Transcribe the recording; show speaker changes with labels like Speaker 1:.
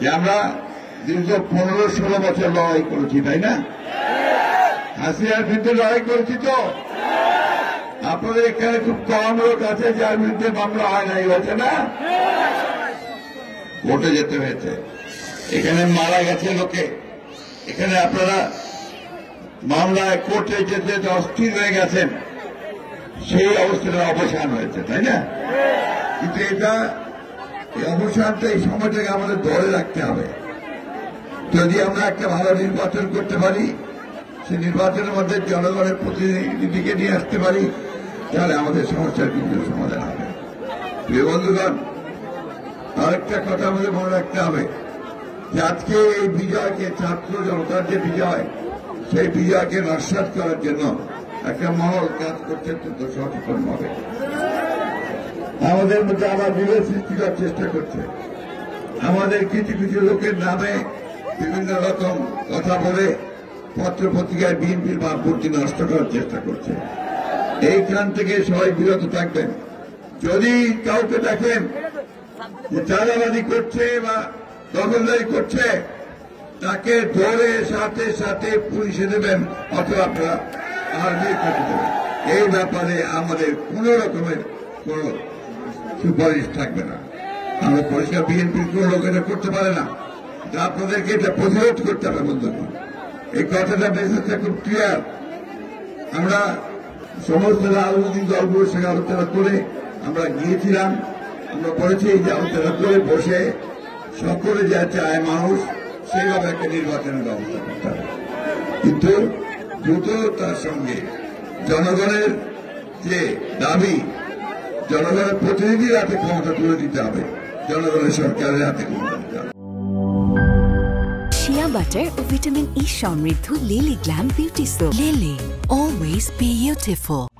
Speaker 1: যে আমরা দীর্ঘ 15-16 বছর লড়াই করেছি, তাই না? হাসিনার বিরুদ্ধে লড়াই করেছি তো। আপনাদের এখানে খুব কম লোক আছে যার বিরুদ্ধে মামলা হয় নাই, হয়েছে না? কোর্টে যেতে হয়েছে, এখানে মারা গেছে লোকে, এখানে আপনারা মামলায় কোর্টে যেতে অস্থির হয়ে গেছেন, সেই অবস্থাটা অবসান হয়েছে, তাই না? কিন্তু এই অবসানটা, এই সময়টাকে আমাদের ধরে রাখতে হবে। যদি আমরা একটা ভালো নির্বাচন করতে পারি, সেই নির্বাচনের মধ্যে জনগণের প্রতিনিধিকে নিয়ে আসতে পারি, তাহলে আমাদের সমস্যার কিন্তু সমাধান হবে। প্রিয় বন্ধুগণ, আরেকটা কথা আমাদের মনে রাখতে হবে যে আজকে এই বিজয়কে, ছাত্র জনতার যে বিজয়, সেই বিজয়কে নস্যাৎ করার জন্য একটা মহল কাজ করছে অত্যন্ত সচেতনভাবে। আমাদের মধ্যে আবার বিভেদ সৃষ্টি করার চেষ্টা করছে। আমাদের কিছু কিছু লোকের নামে বিভিন্ন রকম কথা বলে পত্র পত্রিকায় বিএনপির ভাবমূর্তি নষ্ট করার চেষ্টা করছে। এইখান থেকে সবাই বিরত থাকবেন। যদি কাউকে দেখেন যে চাঁদাবাজি করছে বা দখলদারি করছে, তাকে ধরে সাথে সাথে পুলিশে দেবেন অথবা আপনারা আর্মি কাটে দেবেন। এই ব্যাপারে আমাদের কোন রকমের কোন সুপারিশ থাকবে না। আমরা পরিষ্কার, বিএনপির কোন লোক এটা করতে পারে না। আপনাদেরকে এটা প্রতিরোধ করতে হবে বন্ধুগণ। এই কথাটা মেসেজটা খুব ক্লিয়ার। আমরা সমস্ত রাজনৈতিক দলগুলোর সঙ্গে আলোচনা করে আমরা গিয়েছিলাম, আমরা বলেছি যে আলোচনা করে বসে সকলে যা চায় মানুষ, সেইভাবে একটা নির্বাচনের ব্যবস্থা করতে হবে। কিন্তু দ্রুততার সঙ্গে জনগণের যে দাবি, জনগণের প্রতিনিধির হাতে ক্ষমতা তুলে দিতে হবে, জনগণের সরকারের হাতে ক্ষমতা দিতে হবে।
Speaker 2: শিয়া বাটার ও ভিটামিন ই সমৃদ্ধ lily glam beauty soap. Lily, always beautiful.